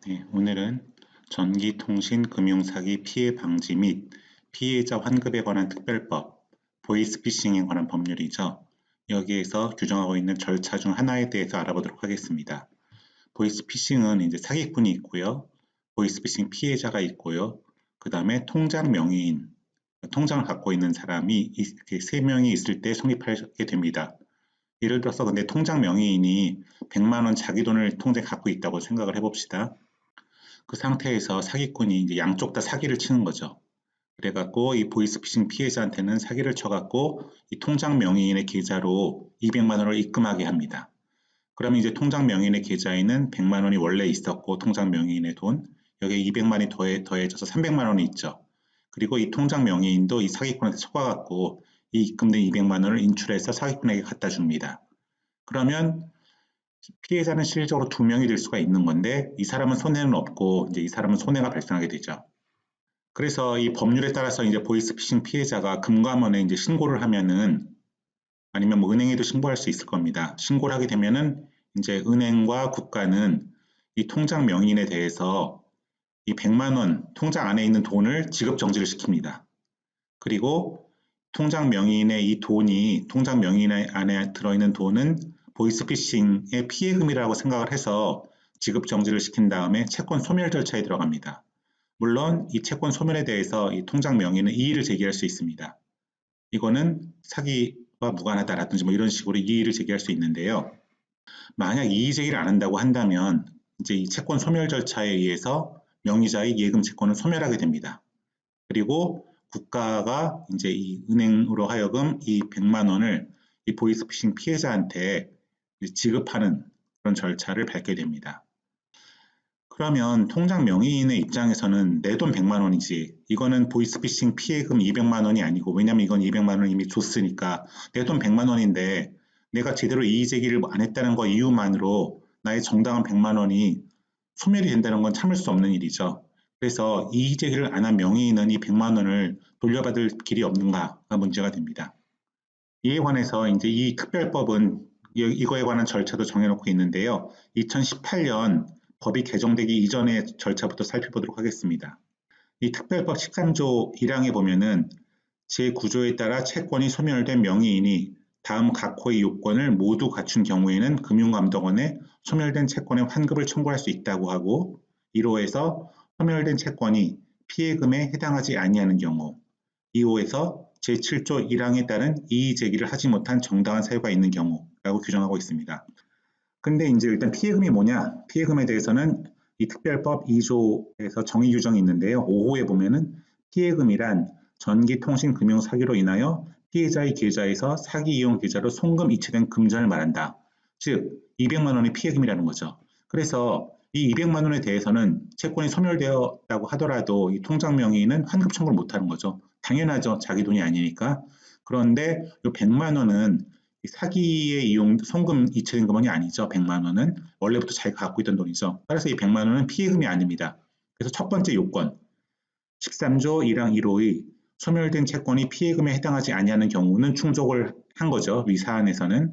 네, 오늘은 전기통신금융사기 피해 방지 및 피해자 환급에 관한 특별법, 보이스피싱에 관한 법률이죠. 여기에서 규정하고 있는 절차 중 하나에 대해서 알아보도록 하겠습니다. 보이스피싱은 이제 사기꾼이 있고요. 보이스피싱 피해자가 있고요. 그 다음에 통장 명의인, 통장을 갖고 있는 사람이 이렇게 세 명이 있을 때 성립하게 됩니다. 예를 들어서 근데 통장 명의인이 100만 원 자기 돈을 통장에 갖고 있다고 생각을 해봅시다. 그 상태에서 사기꾼이 이제 양쪽 다 사기를 치는 거죠. 그래갖고 이 보이스피싱 피해자한테는 사기를 쳐갖고 이 통장 명의인의 계좌로 200만 원을 입금하게 합니다. 그러면 이제 통장 명의인의 계좌에는 100만 원이 원래 있었고 통장 명의인의 돈, 여기에 200만이 더해져서 300만 원이 있죠. 그리고 이 통장 명의인도 이 사기꾼한테 속아갖고 이 입금된 200만 원을 인출해서 사기꾼에게 갖다 줍니다. 그러면 피해자는 실질적으로 두 명이 될 수가 있는 건데 이 사람은 손해는 없고 이제 이 사람은 손해가 발생하게 되죠. 그래서 이 법률에 따라서 이제 보이스피싱 피해자가 금감원에 이제 신고를 하면은 아니면 뭐 은행에도 신고할 수 있을 겁니다. 신고를 하게 되면은 이제 은행과 국가는 이 통장 명의인에 대해서 이 100만 원 통장 안에 있는 돈을 지급 정지를 시킵니다. 그리고 통장 명의인의 이 돈이 통장 명의인 안에 들어있는 돈은 보이스피싱의 피해금이라고 생각을 해서 지급 정지를 시킨 다음에 채권 소멸 절차에 들어갑니다. 물론 이 채권 소멸에 대해서 이 통장 명의는 이의를 제기할 수 있습니다. 이거는 사기와 무관하다라든지 뭐 이런 식으로 이의를 제기할 수 있는데요. 만약 이의 제기를 안 한다고 한다면 이제 이 채권 소멸 절차에 의해서 명의자의 예금 채권을 소멸하게 됩니다. 그리고 국가가 이제 이 은행으로 하여금 이 100만 원을 이 보이스피싱 피해자한테 지급하는 그런 절차를 밟게 됩니다. 그러면 통장 명의인의 입장에서는 내 돈 100만 원이지 이거는 보이스피싱 피해금 200만 원이 아니고 왜냐면 이건 200만 원 이미 줬으니까 내 돈 100만 원인데 내가 제대로 이의 제기를 안 했다는 거 이유만으로 나의 정당한 100만 원이 소멸이 된다는 건 참을 수 없는 일이죠. 그래서 이의 제기를 안 한 명의인은 이 100만 원을 돌려받을 길이 없는가가 문제가 됩니다. 이에 관해서 이제 이 특별법은 이거에 관한 절차도 정해놓고 있는데요. 2018년 법이 개정되기 이전의 절차부터 살펴보도록 하겠습니다. 이 특별법 13조 1항에 보면은 제9조에 따라 채권이 소멸된 명의인이 다음 각 호의 요건을 모두 갖춘 경우에는 금융감독원에 소멸된 채권의 환급을 청구할 수 있다고 하고 1호에서 소멸된 채권이 피해금에 해당하지 아니하는 경우 2호에서 제7조 1항에 따른 이의 제기를 하지 못한 정당한 사유가 있는 경우라고 규정하고 있습니다. 근데 이제 일단 피해금이 뭐냐? 피해금에 대해서는 이 특별법 2조에서 정의 규정이 있는데요. 5호에 보면은 피해금이란 전기통신금융 사기로 인하여 피해자의 계좌에서 사기 이용 계좌로 송금 이체된 금전을 말한다. 즉 200만 원이 피해금이라는 거죠. 그래서 이 200만 원에 대해서는 채권이 소멸되었다고 하더라도 이 통장 명의는 환급 청구를 못하는 거죠. 당연하죠. 자기 돈이 아니니까. 그런데 이 100만 원은 사기에 이용 송금 이체된 금액이 아니죠. 100만 원은 원래부터 자기가 갖고 있던 돈이죠. 따라서 이 100만 원은 피해금이 아닙니다. 그래서 첫 번째 요건 13조 1항 1호의 소멸된 채권이 피해금에 해당하지 아니하는 경우는 충족을 한 거죠. 위 사안에서는.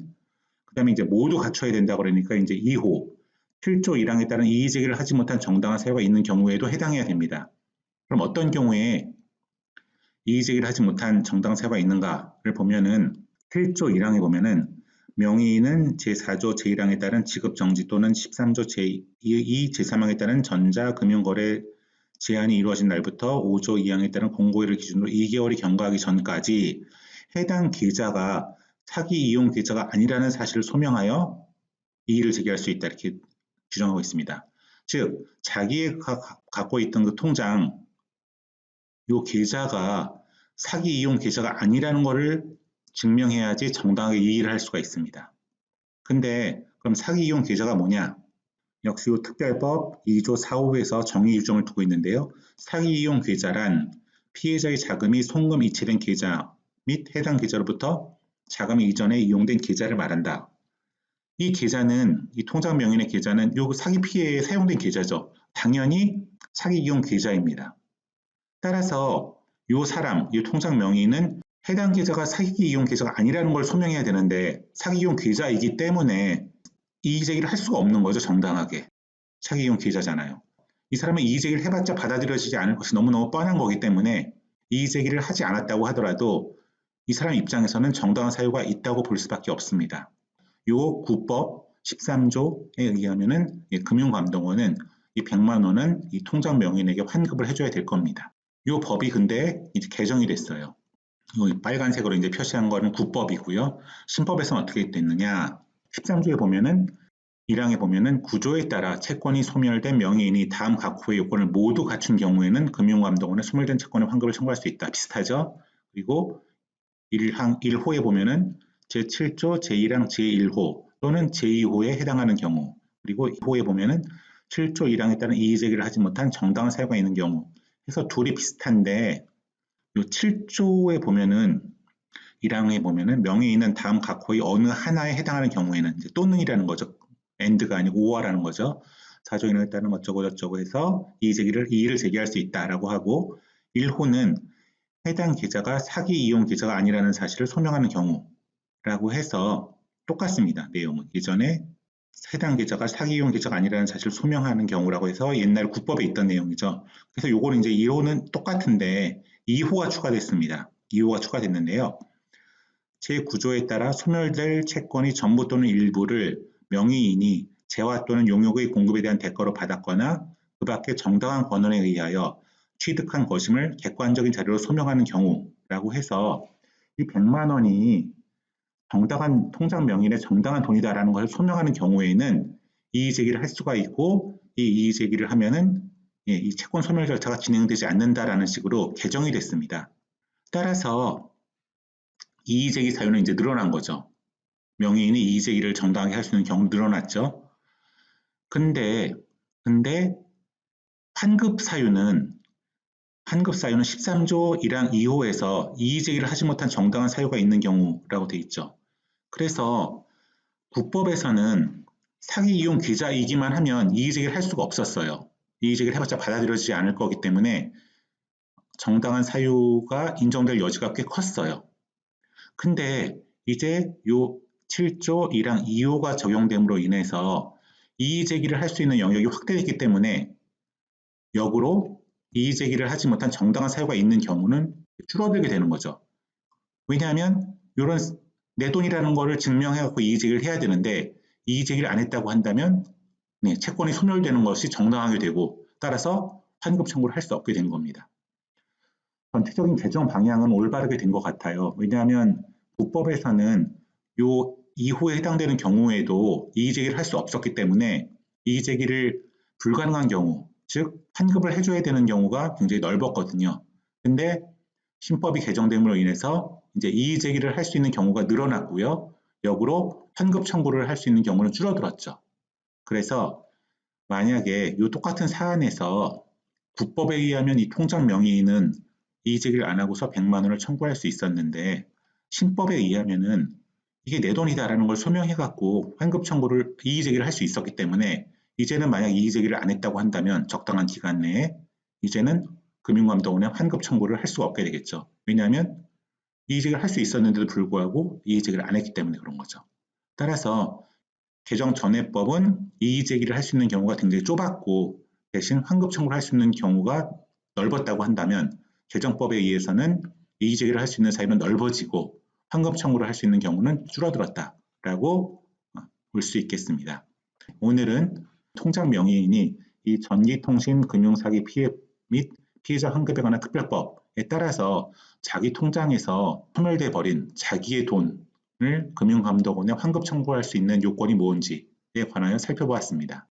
그 다음에 이제 모두 갖춰야 된다 그러니까 이제 2호 7조 1항에 따른 이의 제기를 하지 못한 정당한 사유가 있는 경우에도 해당해야 됩니다. 그럼 어떤 경우에 이의 제기를 하지 못한 정당한 사유가 있는가를 보면은 7조 1항에 보면은 명의인은 제4조 제1항에 따른 지급정지 또는 13조 제2, 제3항에 따른 전자금융거래 제한이 이루어진 날부터 5조 2항에 따른 공고일을 기준으로 2개월이 경과하기 전까지 해당 계좌가 사기 이용 계좌가 아니라는 사실을 소명하여 이의를 제기할 수 있다 이렇게 규정하고 있습니다. 즉 자기가 갖고 있던 그 통장 이 계좌가 사기 이용 계좌가 아니라는 것을 증명해야지 정당하게 이의를 할 수가 있습니다. 근데 그럼 사기 이용 계좌가 뭐냐? 역시 이 특별법 2조 4호에서 정의 규정을 두고 있는데요. 사기 이용 계좌란 피해자의 자금이 송금 이체된 계좌 및 해당 계좌로부터 자금이 이전에 이용된 계좌를 말한다. 이 계좌는 이 통장 명의인의 계좌는 이 사기 피해에 사용된 계좌죠. 당연히 사기 이용 계좌입니다. 따라서 이 사람, 이 통장 명의인은 해당 계좌가 사기 이용 계좌가 아니라는 걸 소명해야 되는데 사기 이용 계좌이기 때문에 이의 제기를 할 수가 없는 거죠. 정당하게. 사기 이용 계좌잖아요. 이 사람은 이의제기를 해봤자 받아들여지지 않을 것이 너무너무 뻔한 거기 때문에 이의제기를 하지 않았다고 하더라도 이 사람 입장에서는 정당한 사유가 있다고 볼 수밖에 없습니다. 요 구법 13조에 의하면은 금융감독원은 이 100만 원은 이 통장 명의인에게 환급을 해줘야 될 겁니다. 요 법이 근데 이제 개정이 됐어요. 이 빨간색으로 이제 표시한 거는 구법이고요. 신법에서는 어떻게 됐느냐? 13조에 보면은 1항에 보면은 구조에 따라 채권이 소멸된 명의인이 다음 각 호의 요건을 모두 갖춘 경우에는 금융감독원에 소멸된 채권의 환급을 청구할 수 있다. 비슷하죠? 그리고 1호에 보면은 제7조 제1항 제1호 또는 제2호에 해당하는 경우, 그리고 2호에 보면은 7조 1항에 따른 이의제기를 하지 못한 정당한 사유가 있는 경우 해서 둘이 비슷한데, 요 7조에 보면은 1항에 보면은 명의인은 다음 각 호의 어느 하나에 해당하는 경우에는 이제 또는이라는 거죠. and가 아니고 or라는 거죠. 사조인에 따른 어쩌고 저쩌고 해서 이의를 제기할 수 있다라고 하고, 1호는 해당 계좌가 사기 이용 계좌가 아니라는 사실을 소명하는 경우라고 해서 똑같습니다. 내용은 예전에 해당 계좌가 사기 이용 계좌가 아니라는 사실을 소명하는 경우라고 해서 옛날 국법에 있던 내용이죠. 그래서 요거는 이제 1호는 똑같은데 2호가 추가됐습니다. 2호가 추가됐는데요. 제9조에 따라 소멸될 채권이 전부 또는 일부를 명의인이 재화 또는 용역의 공급에 대한 대가로 받았거나 그 밖에 정당한 권한에 의하여 취득한 것임을 객관적인 자료로 소명하는 경우라고 해서 이 100만 원이 정당한 통장 명의인의 정당한 돈이다라는 것을 소명하는 경우에는 이의제기를 할 수가 있고, 이 이의제기를 하면은 이 채권 소멸 절차가 진행되지 않는다라는 식으로 개정이 됐습니다. 따라서 이의제기 사유는 이제 늘어난 거죠. 명의인이 이의제기를 정당하게 할 수 있는 경우 늘어났죠. 근데 환급 사유는 13조 1항 2호에서 이의제기를 하지 못한 정당한 사유가 있는 경우라고 돼 있죠. 그래서 국법에서는 사기 이용 계좌이기만 하면 이의제기를 할 수가 없었어요. 이의제기를 해봤자 받아들여지지 않을 거기 때문에 정당한 사유가 인정될 여지가 꽤 컸어요. 근데 이제 요 7조 1항 2호가 적용됨으로 인해서 이의제기를 할 수 있는 영역이 확대됐기 때문에 역으로 이의제기를 하지 못한 정당한 사유가 있는 경우는 줄어들게 되는 거죠. 왜냐하면 이런 내 돈이라는 거를 증명해갖고 이의제기를 해야 되는데 이의제기를 안 했다고 한다면 채권이 소멸되는 것이 정당하게 되고 따라서 환급 청구를 할 수 없게 된 겁니다. 전체적인 개정 방향은 올바르게 된 것 같아요. 왜냐하면 국법에서는 요 2호에 해당되는 경우에도 이의제기를 할 수 없었기 때문에 이의제기를 불가능한 경우, 즉 환급을 해줘야 되는 경우가 굉장히 넓었거든요. 근데 신법이 개정됨으로 인해서 이제 이의제기를 할 수 있는 경우가 늘어났고요. 역으로 환급 청구를 할 수 있는 경우는 줄어들었죠. 그래서 만약에 이 똑같은 사안에서 국법에 의하면 이 통장 명의인은 이의제기를 안 하고서 100만 원을 청구할 수 있었는데 신법에 의하면은 이게 내 돈이다라는 걸 소명해갖고 환급 청구를 이의제기를 할 수 있었기 때문에 이제는 만약 이의제기를 안 했다고 한다면 적당한 기간 내에 이제는 금융감독원에 환급 청구를 할 수가 없게 되겠죠. 왜냐하면 이의제기를 할 수 있었는데도 불구하고 이의제기를 안 했기 때문에 그런 거죠. 따라서 개정 전에법은 이의제기를 할 수 있는 경우가 굉장히 좁았고 대신 환급 청구를 할 수 있는 경우가 넓었다고 한다면 개정법에 의해서는 이의제기를 할 수 있는 사유는 넓어지고 환급 청구를 할 수 있는 경우는 줄어들었다라고 볼 수 있겠습니다. 오늘은 통장 명의인이 이 전기통신 금융사기 피해 및 피해자 환급에 관한 특별법에 따라서 자기 통장에서 소멸돼 버린 자기의 돈을 금융감독원에 환급 청구할 수 있는 요건이 뭔지에 관하여 살펴보았습니다.